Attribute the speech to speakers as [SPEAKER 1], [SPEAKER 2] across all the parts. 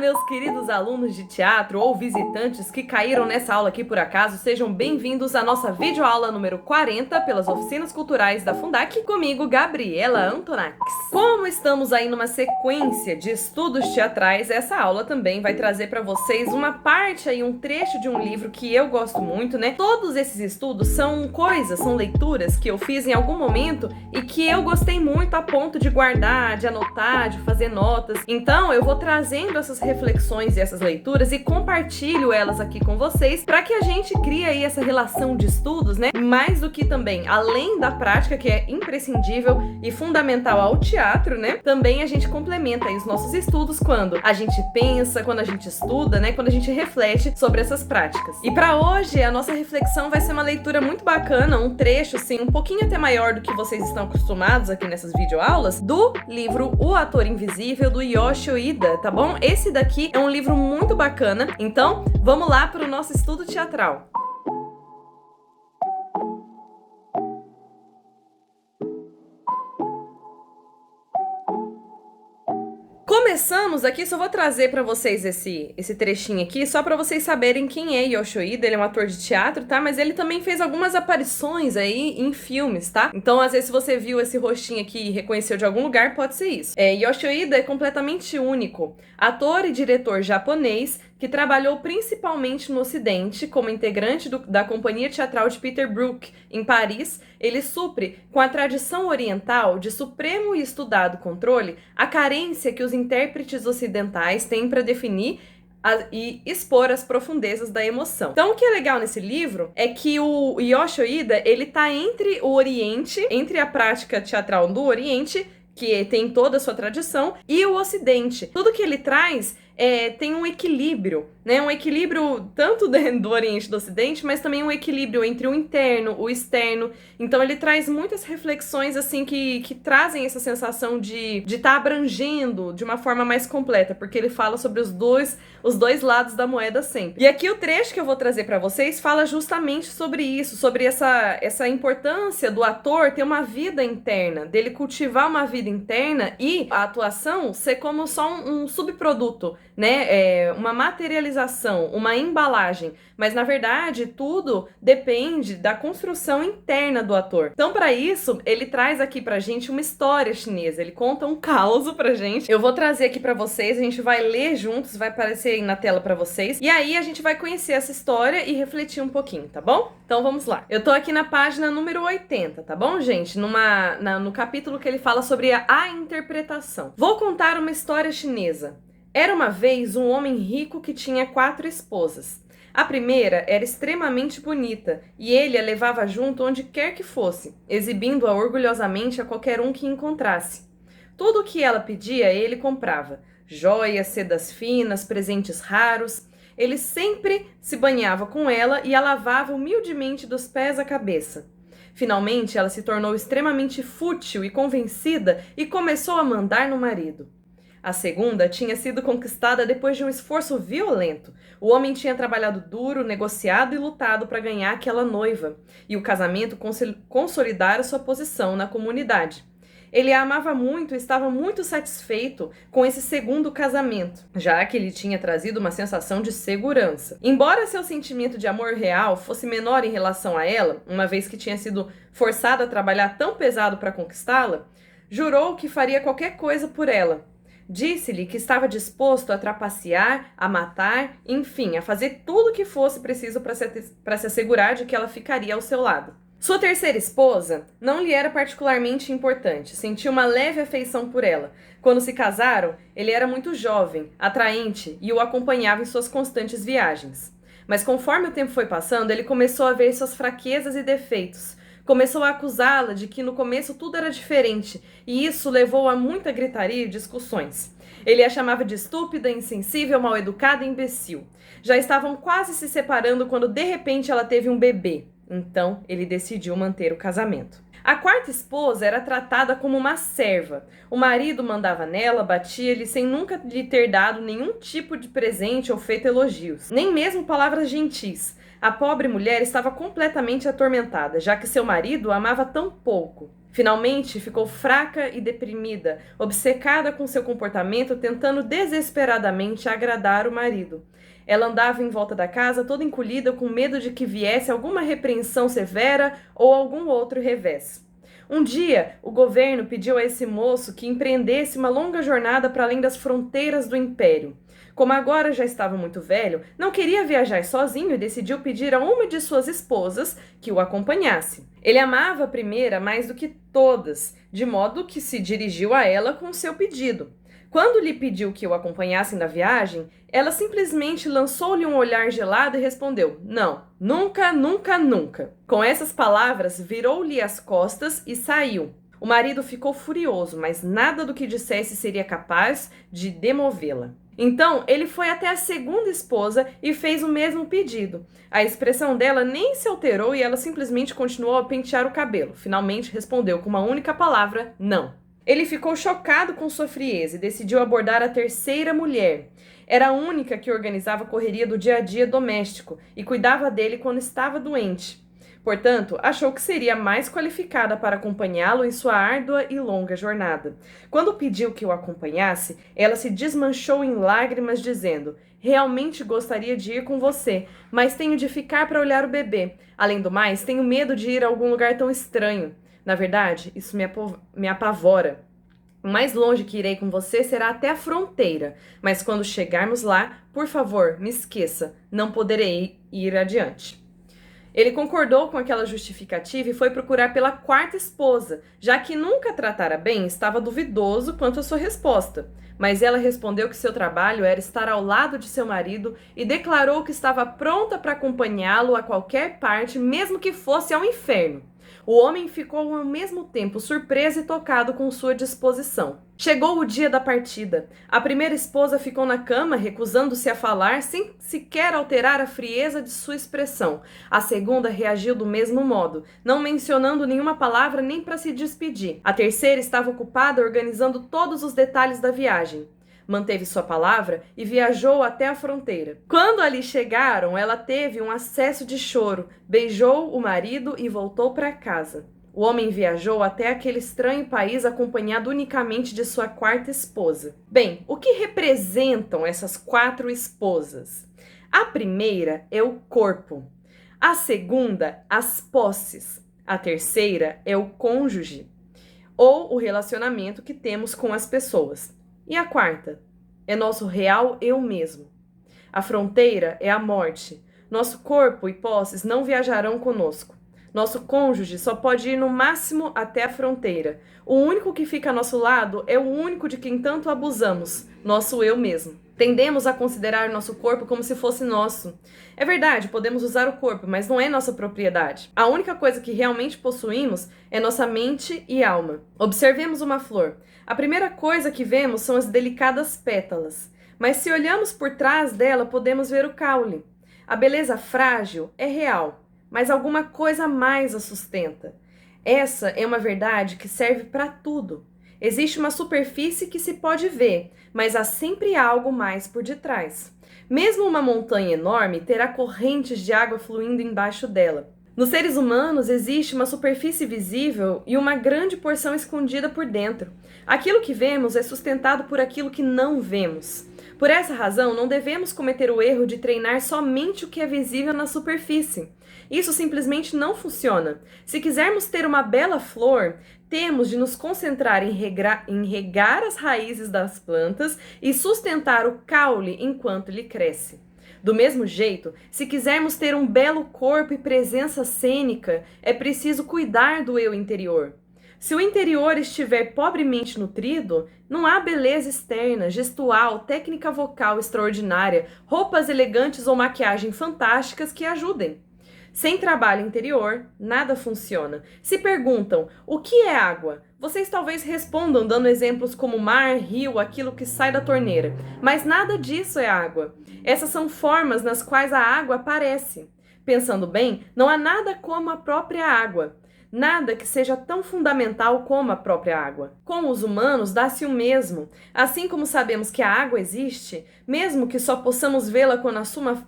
[SPEAKER 1] meus queridos alunos de teatro ou visitantes que caíram nessa aula aqui por acaso, sejam bem-vindos à nossa videoaula número 40 pelas Oficinas Culturais da Fundac, comigo, Gabriela Antonax. Como estamos aí numa sequência de estudos teatrais, essa aula também vai trazer para vocês uma parte aí, um trecho de um livro que eu gosto muito, né? Todos esses estudos são coisas, são leituras que eu fiz em algum momento e que eu gostei muito a ponto de guardar, de anotar, de fazer notas. Então eu vou trazendo essas reflexões e essas leituras e compartilho elas aqui com vocês para que a gente crie aí essa relação de estudos, né? Mais do que também, além da prática que é imprescindível e fundamental ao teatro, né? Também a gente complementa aí os nossos estudos quando a gente pensa, quando a gente estuda, né? Quando a gente reflete sobre essas práticas. E para hoje a nossa reflexão vai ser uma leitura muito bacana, um trecho assim, um pouquinho até maior do que vocês estão acostumados aqui nessas videoaulas, do livro O Ator Invisível, do Yoshio Ida, tá bom? Esse daqui é um livro muito bacana, então vamos lá para o nosso estudo teatral. Começamos aqui, só vou trazer para vocês esse trechinho aqui, só para vocês saberem quem é Yoshio Ida. Ele é um ator de teatro, tá? Mas ele também fez algumas aparições aí em filmes, tá? Então, às vezes, se você viu esse rostinho aqui e reconheceu de algum lugar, pode ser isso. Yoshio Ida é completamente único. Ator e diretor japonês que trabalhou principalmente no Ocidente como integrante da Companhia Teatral de Peter Brook, em Paris. Ele supre, com a tradição oriental de supremo e estudado controle, a carência que os intérpretes ocidentais têm para definir e expor as profundezas da emoção. Então, o que é legal nesse livro é que o Yoshio Ida, ele tá entre o Oriente, entre a prática teatral do Oriente, que tem toda a sua tradição, e o Ocidente. Tudo que ele traz tem um equilíbrio, né? Um equilíbrio tanto do Oriente e do Ocidente, mas também um equilíbrio entre o interno, o externo. Então ele traz muitas reflexões assim que trazem essa sensação de estar abrangendo de uma forma mais completa, porque ele fala sobre os dois lados da moeda sempre. E aqui o trecho que eu vou trazer para vocês fala justamente sobre isso, sobre essa importância do ator ter uma vida interna, dele cultivar uma vida interna e a atuação ser como só um subproduto, né? Uma materialização, uma embalagem, mas na verdade tudo depende da construção interna do ator. Então, para isso, ele traz aqui pra gente uma história chinesa, ele conta um caos pra gente. Eu vou trazer aqui pra vocês, a gente vai ler juntos, vai aparecer aí na tela pra vocês, e aí a gente vai conhecer essa história e refletir um pouquinho, tá bom? Então vamos lá. Eu tô aqui na página número 80, tá bom, gente? No capítulo que ele fala sobre a interpretação. Vou contar uma história chinesa. Era uma vez um homem rico que tinha 4 esposas. A primeira era extremamente bonita e ele a levava junto onde quer que fosse, exibindo-a orgulhosamente a qualquer um que encontrasse. Tudo o que ela pedia, ele comprava: joias, sedas finas, presentes raros. Ele sempre se banhava com ela e a lavava humildemente dos pés à cabeça. Finalmente, ela se tornou extremamente fútil e convencida e começou a mandar no marido. A segunda tinha sido conquistada depois de um esforço violento. O homem tinha trabalhado duro, negociado e lutado para ganhar aquela noiva, e o casamento consolidara sua posição na comunidade. Ele a amava muito e estava muito satisfeito com esse segundo casamento, já que ele tinha trazido uma sensação de segurança. Embora seu sentimento de amor real fosse menor em relação a ela, uma vez que tinha sido forçado a trabalhar tão pesado para conquistá-la, jurou que faria qualquer coisa por ela. Disse-lhe que estava disposto a trapacear, a matar, enfim, a fazer tudo o que fosse preciso para se assegurar de que ela ficaria ao seu lado. Sua terceira esposa não lhe era particularmente importante, sentia uma leve afeição por ela. Quando se casaram, ele era muito jovem, atraente e o acompanhava em suas constantes viagens. Mas conforme o tempo foi passando, ele começou a ver suas fraquezas e defeitos. Começou a acusá-la de que no começo tudo era diferente, e isso levou a muita gritaria e discussões. Ele a chamava de estúpida, insensível, mal-educada e imbecil. Já estavam quase se separando quando de repente ela teve um bebê. Então ele decidiu manter o casamento. A quarta esposa era tratada como uma serva. O marido mandava nela, batia-lhe sem nunca lhe ter dado nenhum tipo de presente ou feito elogios, nem mesmo palavras gentis. A pobre mulher estava completamente atormentada, já que seu marido a amava tão pouco. Finalmente, ficou fraca e deprimida, obcecada com seu comportamento, tentando desesperadamente agradar o marido. Ela andava em volta da casa toda encolhida, com medo de que viesse alguma repreensão severa ou algum outro revés. Um dia, o governo pediu a esse moço que empreendesse uma longa jornada para além das fronteiras do império. Como agora já estava muito velho, não queria viajar sozinho e decidiu pedir a uma de suas esposas que o acompanhasse. Ele amava a primeira mais do que todas, de modo que se dirigiu a ela com seu pedido. Quando lhe pediu que o acompanhasse na viagem, ela simplesmente lançou-lhe um olhar gelado e respondeu: "Não, nunca, nunca, nunca." Com essas palavras, virou-lhe as costas e saiu. O marido ficou furioso, mas nada do que dissesse seria capaz de demovê-la. Então, ele foi até a segunda esposa e fez o mesmo pedido. A expressão dela nem se alterou e ela simplesmente continuou a pentear o cabelo. Finalmente respondeu com uma única palavra: "Não." Ele ficou chocado com sua frieza e decidiu abordar a terceira mulher. Era a única que organizava a correria do dia a dia doméstico e cuidava dele quando estava doente. Portanto, achou que seria mais qualificada para acompanhá-lo em sua árdua e longa jornada. Quando pediu que o acompanhasse, ela se desmanchou em lágrimas, dizendo: "Realmente gostaria de ir com você, mas tenho de ficar para olhar o bebê. Além do mais, tenho medo de ir a algum lugar tão estranho. Na verdade, isso me apavora. O mais longe que irei com você será até a fronteira, mas quando chegarmos lá, por favor, me esqueça, não poderei ir adiante." Ele concordou com aquela justificativa e foi procurar pela quarta esposa, já que nunca tratara bem, estava duvidoso quanto à sua resposta. Mas ela respondeu que seu trabalho era estar ao lado de seu marido e declarou que estava pronta para acompanhá-lo a qualquer parte, mesmo que fosse ao inferno. O homem ficou ao mesmo tempo surpreso e tocado com sua disposição. Chegou o dia da partida. A primeira esposa ficou na cama, recusando-se a falar, sem sequer alterar a frieza de sua expressão. A segunda reagiu do mesmo modo, não mencionando nenhuma palavra nem para se despedir. A terceira estava ocupada organizando todos os detalhes da viagem. Manteve sua palavra e viajou até a fronteira. Quando ali chegaram, ela teve um acesso de choro, beijou o marido e voltou para casa. O homem viajou até aquele estranho país acompanhado unicamente de sua quarta esposa. Bem, o que representam essas 4 esposas? A primeira é o corpo. A segunda, as posses. A terceira é o cônjuge, ou o relacionamento que temos com as pessoas. E a quarta? É nosso real eu mesmo. A fronteira é a morte. Nosso corpo e posses não viajarão conosco. Nosso cônjuge só pode ir no máximo até a fronteira. O único que fica ao nosso lado é o único de quem tanto abusamos, nosso eu mesmo. Tendemos a considerar nosso corpo como se fosse nosso. É verdade, podemos usar o corpo, mas não é nossa propriedade. A única coisa que realmente possuímos é nossa mente e alma. Observemos uma flor. A primeira coisa que vemos são as delicadas pétalas, mas se olhamos por trás dela, podemos ver o caule. A beleza frágil é real, mas alguma coisa a mais a sustenta. Essa é uma verdade que serve para tudo. Existe uma superfície que se pode ver, mas há sempre algo mais por detrás. Mesmo uma montanha enorme terá correntes de água fluindo embaixo dela. Nos seres humanos existe uma superfície visível e uma grande porção escondida por dentro. Aquilo que vemos é sustentado por aquilo que não vemos. Por essa razão, não devemos cometer o erro de treinar somente o que é visível na superfície. Isso simplesmente não funciona. Se quisermos ter uma bela flor, temos de nos concentrar em regar as raízes das plantas e sustentar o caule enquanto ele cresce. Do mesmo jeito, se quisermos ter um belo corpo e presença cênica, é preciso cuidar do eu interior. Se o interior estiver pobremente nutrido, não há beleza externa, gestual, técnica vocal extraordinária, roupas elegantes ou maquiagem fantásticas que ajudem. Sem trabalho interior, nada funciona. Se perguntam, o que é água? Vocês talvez respondam dando exemplos como mar, rio, aquilo que sai da torneira. Mas nada disso é água. Essas são formas nas quais a água aparece. Pensando bem, não há nada como a própria água. Nada que seja tão fundamental como a própria água. Com os humanos dá-se o mesmo. Assim como sabemos que a água existe, mesmo que só possamos vê-la quando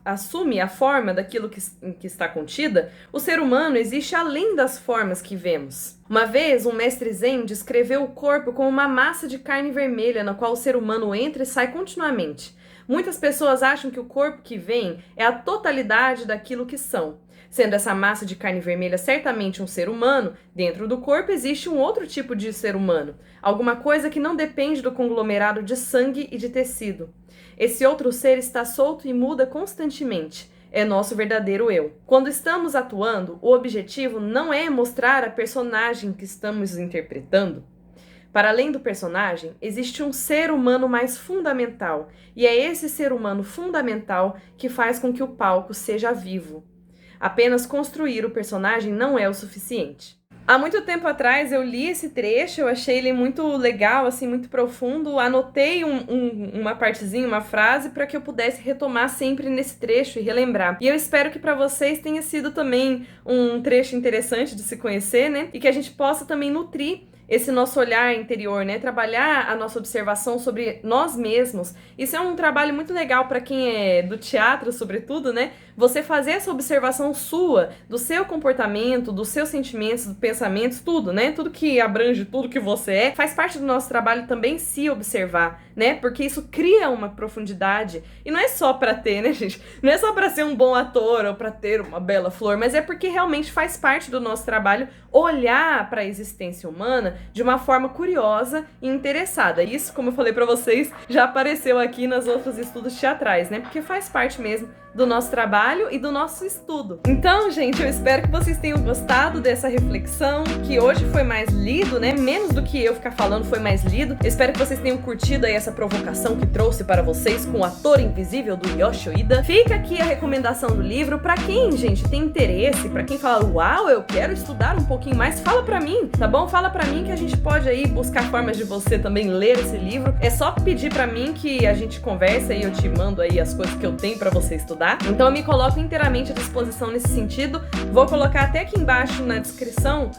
[SPEAKER 1] assume a forma daquilo que está contida, o ser humano existe além das formas que vemos. Uma vez, um mestre zen descreveu o corpo como uma massa de carne vermelha na qual o ser humano entra e sai continuamente. Muitas pessoas acham que o corpo que vem é a totalidade daquilo que são. Sendo essa massa de carne vermelha certamente um ser humano, dentro do corpo existe um outro tipo de ser humano, alguma coisa que não depende do conglomerado de sangue e de tecido. Esse outro ser está solto e muda constantemente. É nosso verdadeiro eu. Quando estamos atuando, o objetivo não é mostrar a personagem que estamos interpretando. Para além do personagem, existe um ser humano mais fundamental, e é esse ser humano fundamental que faz com que o palco seja vivo. Apenas construir o personagem não é o suficiente. Há muito tempo atrás eu li esse trecho, eu achei ele muito legal, assim, muito profundo, anotei uma partezinha, uma frase, para que eu pudesse retomar sempre nesse trecho e relembrar. E eu espero que para vocês tenha sido também um trecho interessante de se conhecer, né? E que a gente possa também nutrir esse nosso olhar interior, né? Trabalhar a nossa observação sobre nós mesmos. Isso é um trabalho muito legal para quem é do teatro, sobretudo, né? Você fazer essa observação sua, do seu comportamento, dos seus sentimentos, dos pensamentos, tudo, né? Tudo que abrange tudo que você é, faz parte do nosso trabalho também se observar, né? Porque isso cria uma profundidade. E não é só para ter, né, gente? Não é só para ser um bom ator ou para ter uma bela flor, mas é porque realmente faz parte do nosso trabalho olhar para a existência humana de uma forma curiosa e interessada. Isso, como eu falei para vocês, já apareceu aqui nos outros estudos teatrais, né? Porque faz parte mesmo do nosso trabalho e do nosso estudo. Então, gente, eu espero que vocês tenham gostado dessa reflexão, que hoje foi mais lido, né? Menos do que eu ficar falando, foi mais lido. Eu espero que vocês tenham curtido aí essa provocação que trouxe para vocês com o Ator Invisível do Yoshio Ida. Fica aqui a recomendação do livro para quem, gente, tem interesse, para quem fala, uau, eu quero estudar um pouquinho mais, fala para mim, tá bom? Fala para mim que a gente pode aí buscar formas de você também ler esse livro. É só pedir para mim que a gente conversa e eu te mando aí as coisas que eu tenho para você estudar. Então eu me coloco inteiramente à disposição nesse sentido. Vou colocar até aqui embaixo na descrição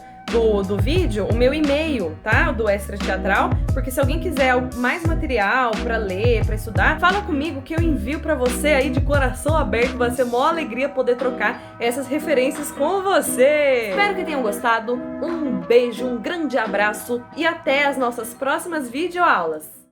[SPEAKER 1] do vídeo o meu e-mail, tá? Do Extra Teatral, porque se alguém quiser mais material para ler, para estudar, fala comigo que eu envio para você aí de coração aberto. Vai ser uma alegria poder trocar essas referências com você. Espero que tenham gostado. Um beijo, um grande abraço e até as nossas próximas videoaulas.